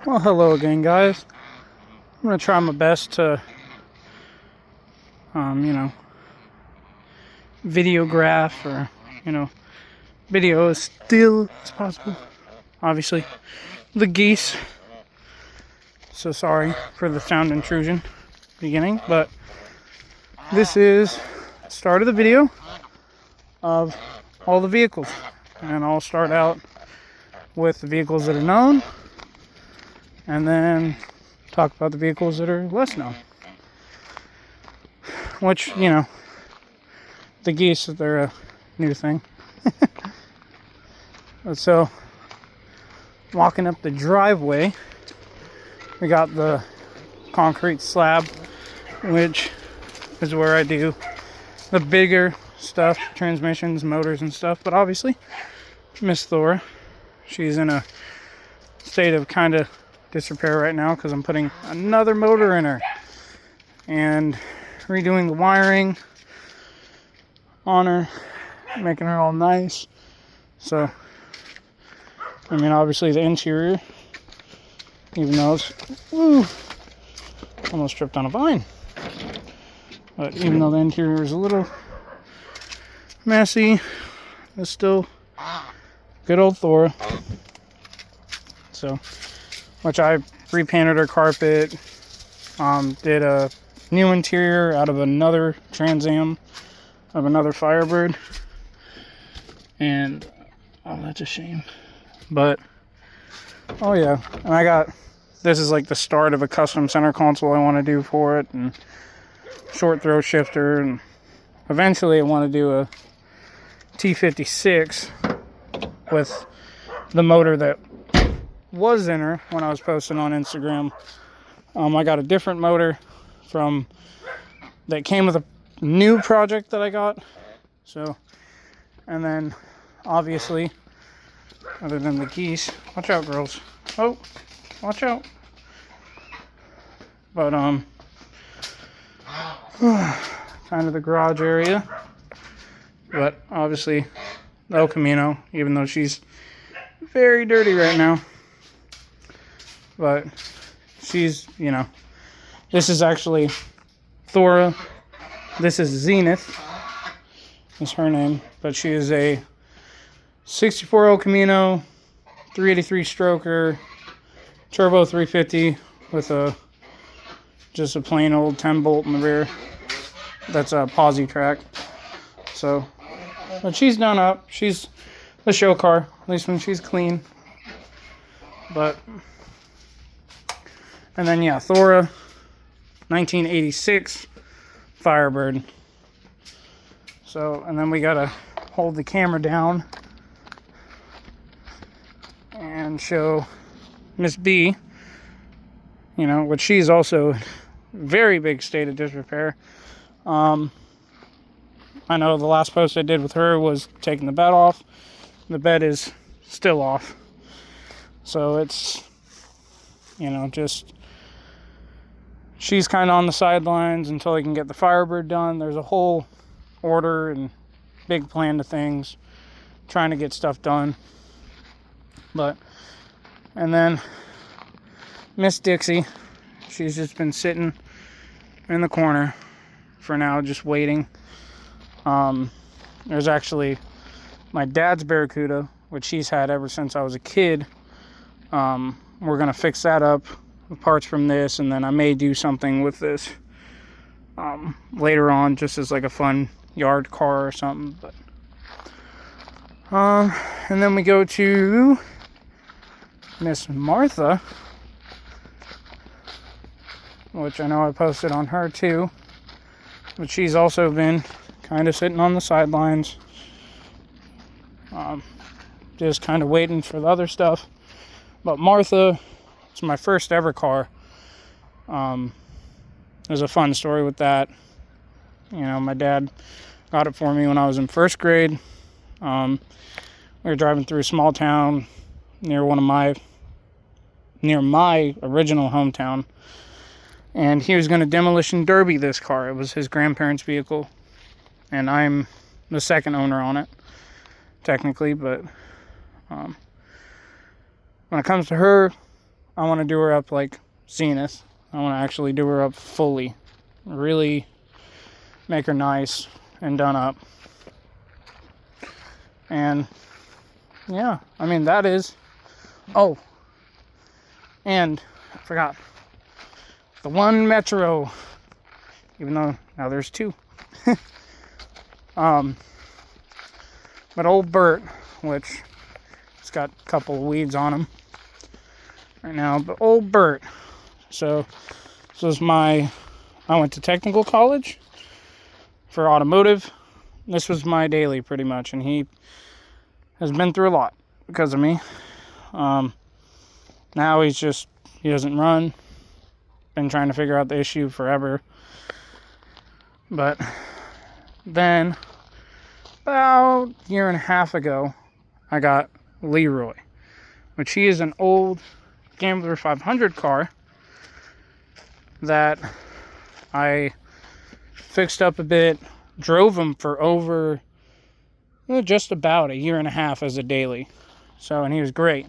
Well, hello again, guys. I'm going to try my best to, you know, videograph or, video as still as possible. Obviously, the geese. So sorry for the sound intrusion beginning, but this is the start of the video of all the vehicles. And I'll start out with the vehicles that are known, and then talk about the vehicles that are less known. Which, the geese, they're a new thing. So, walking up the driveway, we got the concrete slab, which is where I do the bigger stuff, transmissions, motors, and stuff. But obviously, Miss Thora, she's in a state of kind of disrepair right now because I'm putting another motor in her and redoing the wiring on her, making her all nice. So, obviously the interior, even though it's almost tripped on a vine, but even though the interior is a little messy, it's still good old Thora. So, which I repainted her carpet, did a new interior out of another Trans Am of another Firebird, and that's a shame. But oh yeah, and this is like the start of a custom center console I want to do for it, and short throw shifter, and eventually I want to do a T56 with the motor that was in her when I was posting on Instagram. I got a different motor that came with a new project that I got. So, and then obviously, other than the geese, watch out, girls. Oh, watch out. But kind of the garage area. But obviously, El Camino, even though she's very dirty right now. But she's, this is actually Thora. This is Zenith. That's her name. But she is a 64 El Camino, 383 stroker, turbo 350 with just a plain old 10 bolt in the rear. That's a posi track. So, but she's done up. She's the show car, at least when she's clean. But, and then yeah, Thora, 1986 Firebird. So, and then we gotta hold the camera down and show Miss B, which she's also very big state of disrepair. I know the last post I did with her was taking the bed off. The bed is still off. So it's, she's kind of on the sidelines until I can get the Firebird done. There's a whole order and big plan to things, trying to get stuff done. But, and then Miss Dixie, she's just been sitting in the corner for now, just waiting. There's actually my dad's Barracuda, which he's had ever since I was a kid. We're gonna fix that up with parts from this, and then I may do something with this later on, just as like a fun yard car or something. But and then we go to Miss Martha, which I know I posted on her too, but she's also been kind of sitting on the sidelines, just kind of waiting for the other stuff. But Martha, it's my first ever car. There's a fun story with that. My dad got it for me when I was in first grade. We were driving through a small town near my original hometown, and he was going to demolition derby this car. It was his grandparents' vehicle, and I'm the second owner on it, technically. But when it comes to her, I want to do her up like Zenith. I want to actually do her up fully. Really make her nice and done up. And yeah, I mean, that is... Oh, and I forgot. The one Metro. Even though now there's two. But old Bert, which it's got a couple of weeds on him right now, but old Bert. So this was I went to technical college for automotive. This was my daily pretty much, and he has been through a lot because of me. Now he doesn't run. Been trying to figure out the issue forever. But then about a year and a half ago, I got Leroy, which he is an old Gambler 500 car that I fixed up a bit, drove him for over just about a year and a half as a daily. So, and he was great.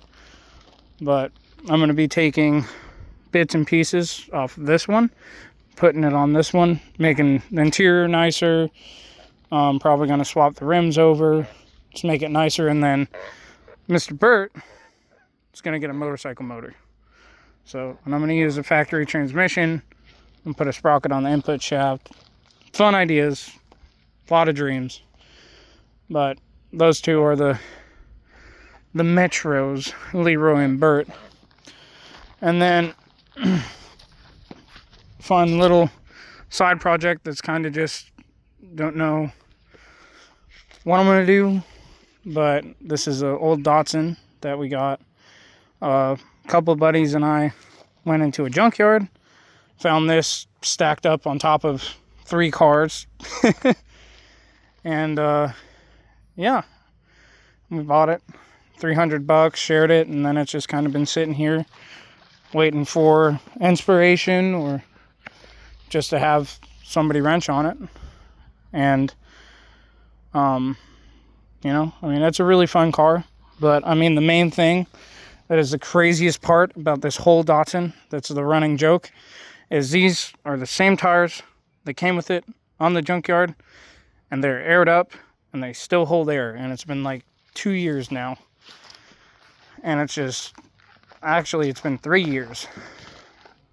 But I'm going to be taking bits and pieces off of this one, putting it on this one, making the interior nicer. Probably going to swap the rims over, just make it nicer, and then Mr. Bert is going to get a motorcycle motor. So, and I'm going to use a factory transmission and put a sprocket on the input shaft. Fun ideas, a lot of dreams. But those two are the Metros, Leroy and Bert. And then fun little side project that's kind of just don't know what I'm going to do, but this is an old Datsun that we got. A couple of buddies and I went into a junkyard, found this stacked up on top of 3 cars, and yeah, we bought it, $300, shared it, and then it's just kind of been sitting here waiting for inspiration or just to have somebody wrench on it. And you know, I mean, it's a really fun car, but I mean, the main thing that is the craziest part about this whole Datsun, that's the running joke, is these are the same tires that came with it on the junkyard, and they're aired up and they still hold air, and it's been like 2 years now, and it's just, actually it's been 3 years,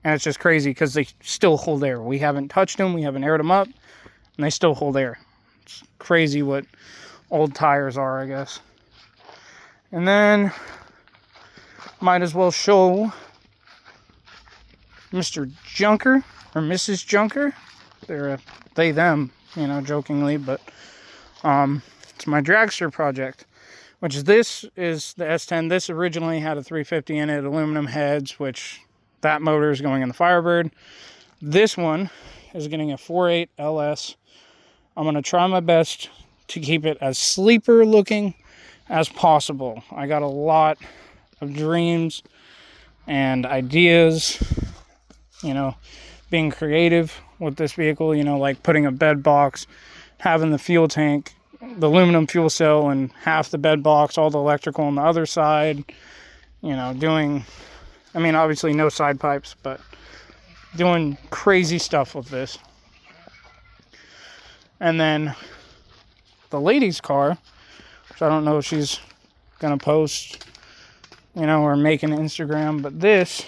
and it's just crazy because they still hold air. We haven't touched them, we haven't aired them up, and they still hold air. It's crazy what old tires are, I guess. And then might as well show Mr. Junker or Mrs. Junker. They're they them, you know, jokingly, but it's my dragster project, which this is the S10. This originally had a 350 in it, aluminum heads, which that motor is going in the Firebird. This one is getting a 4.8 LS. I'm going to try my best to keep it as sleeper looking as possible. I got a lot of dreams and ideas, you know, being creative with this vehicle, you know, like putting a bed box, having the fuel tank, the aluminum fuel cell, and half the bed box, all the electrical on the other side, you know, doing, I mean, obviously no side pipes, but doing crazy stuff with this. And then the lady's car, which I don't know if she's gonna post, you know, or make an Instagram, but this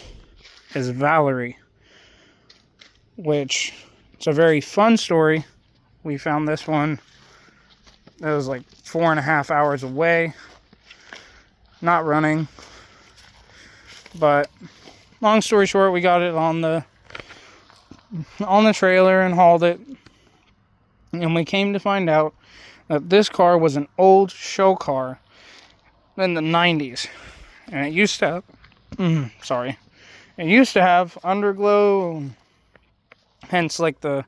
is Valerie, which it's a very fun story. We found this one, it was like 4.5 hours away, not running, but long story short, we got it on the trailer and hauled it. And we came to find out that this car was an old show car in the 90s. And it used to have, it used to have underglow, hence like the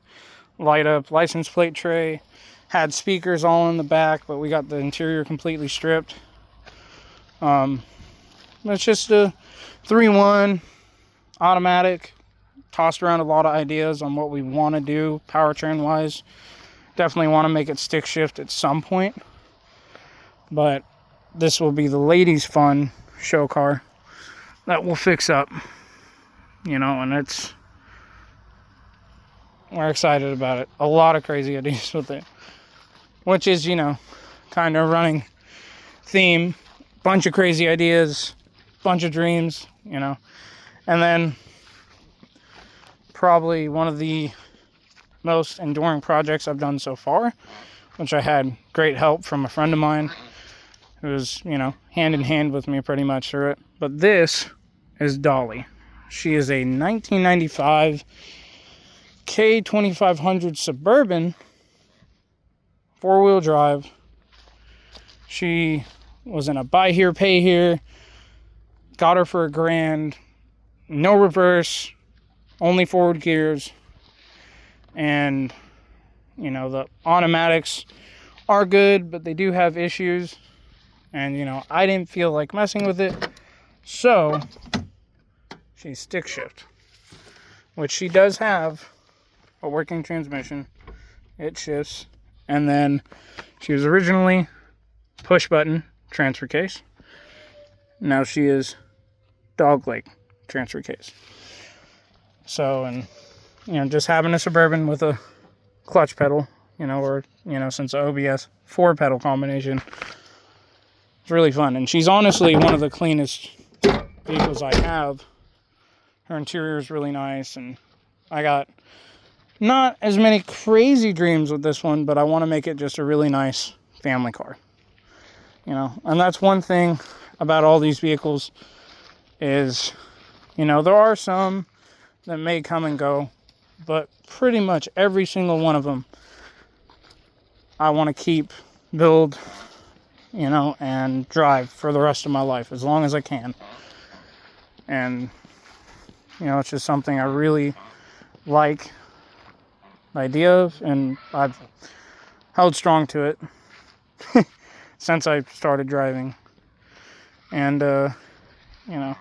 light up license plate tray, had speakers all in the back, but we got the interior completely stripped. It's just a 3.1 automatic. Tossed around a lot of ideas on what we want to do powertrain wise. Definitely want to make it stick shift at some point, but this will be the ladies' fun show car. that we'll fix up, and we're excited about it. A lot of crazy ideas with it, which is, kind of running theme. Bunch of crazy ideas, bunch of dreams, and then probably one of the most enduring projects I've done so far, which I had great help from a friend of mine who was, hand in hand with me pretty much through it. But this is Dolly. She is a 1995 K2500 Suburban 4-wheel drive. She was in a buy here, pay here. Got her for $1,000. No reverse, only forward gears. And, the automatics are good, but they do have issues. And, I didn't feel like messing with it. So, she's stick shift, which she does have a working transmission. It shifts. And then she was originally push button transfer case. Now she is dogleg transfer case. So, and just having a Suburban with a clutch pedal, since the OBS 4-pedal combination, it's really fun. And she's honestly one of the cleanest vehicles I have. Her interior is really nice, and I got not as many crazy dreams with this one, but I want to make it just a really nice family car. And that's one thing about all these vehicles is, there are some that may come and go, but pretty much every single one of them I want to keep, build, and drive for the rest of my life as long as I can. And, it's just something I really like the idea of, and I've held strong to it since I started driving. And, and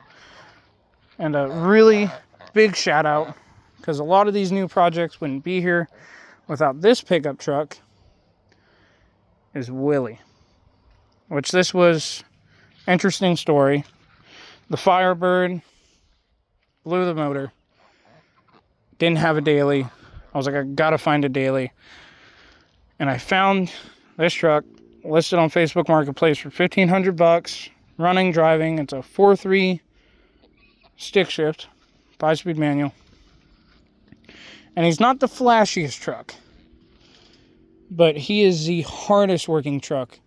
a really big shout out, because a lot of these new projects wouldn't be here without this pickup truck, is Willie. Which this was interesting story. The Firebird blew the motor. Didn't have a daily. I was like, I gotta find a daily. And I found this truck listed on Facebook Marketplace for $1,500, running, driving. It's a 4.3 stick shift, 5-speed manual. And he's not the flashiest truck, but he is the hardest working truck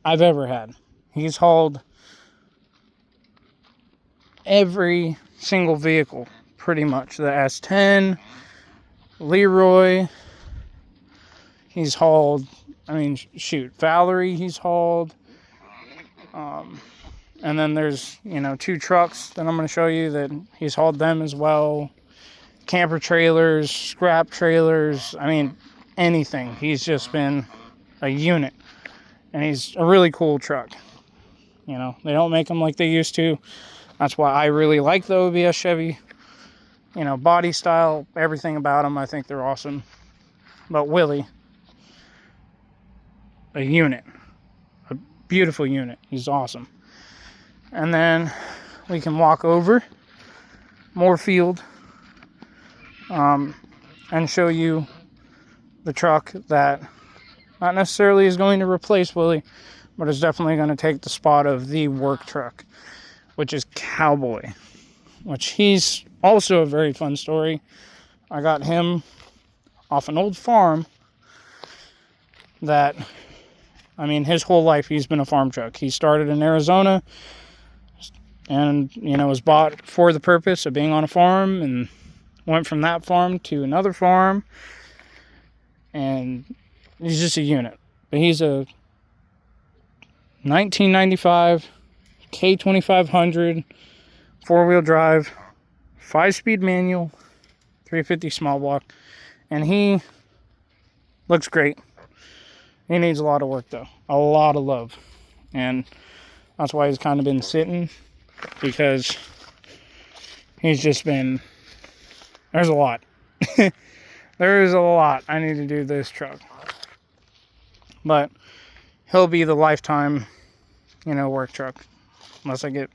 I've ever had. He's hauled every single vehicle, pretty much. The S10, Leroy. He's hauled, Valerie he's hauled. And then there's, 2 trucks that I'm going to show you that he's hauled them as well. Camper trailers, scrap trailers, anything. He's just been a unit. And he's a really cool truck. They don't make them like they used to. That's why I really like the OBS Chevy. Body style, everything about them, I think they're awesome. But Willie, a unit. A beautiful unit. He's awesome. And then we can walk over more field and show you the truck that not necessarily is going to replace Willie, but is definitely going to take the spot of the work truck, which is Cowboy, which he's also a very fun story. I got him off an old farm that, his whole life he's been a farm truck. He started in Arizona and, was bought for the purpose of being on a farm, and went from that farm to another farm, and he's just a unit. But he's a 1995 K2500 4-wheel drive, 5-speed manual, 350 small block, and he looks great. He needs a lot of work though, a lot of love, and that's why he's kind of been sitting, because he's just been, there's a lot. There is a lot I need to do this truck. But he'll be the lifetime, work truck. Unless I get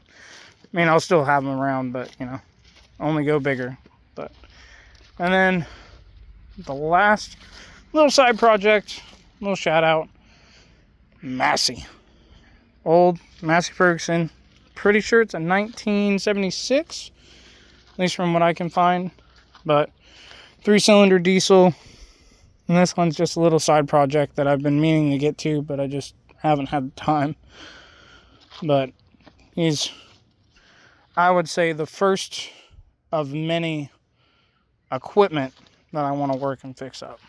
I mean, I'll still have them around, but, you know, only go bigger. But, and then the last little side project, little shout out, Massey. Old Massey Ferguson. Pretty sure it's a 1976, at least from what I can find. But 3-cylinder diesel. And this one's just a little side project that I've been meaning to get to, but I just haven't had the time. But he's, I would say, the first of many equipment that I want to work and fix up.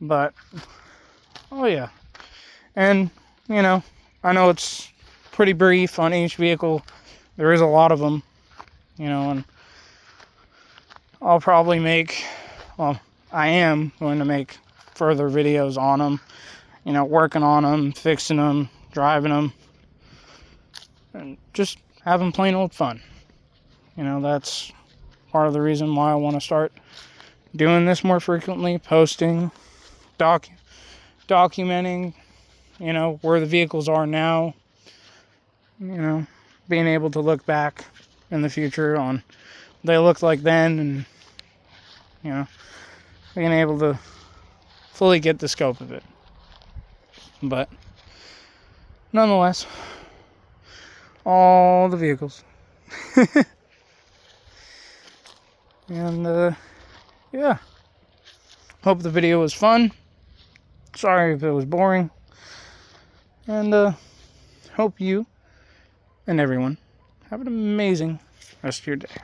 But, oh yeah. And, you know, I know it's pretty brief on each vehicle. There is a lot of them, you know, and I'll probably make, well, I am going to make further videos on them, you know, working on them, fixing them, driving them, and just having plain old fun. You know, that's part of the reason why I want to start doing this more frequently, posting, documenting, you know, where the vehicles are now, you know, being able to look back in the future on what they looked like then, and, you know, being able to fully get the scope of it. But nonetheless, all the vehicles. And yeah, hope the video was fun. Sorry if it was boring. And hope you and everyone have an amazing rest of your day.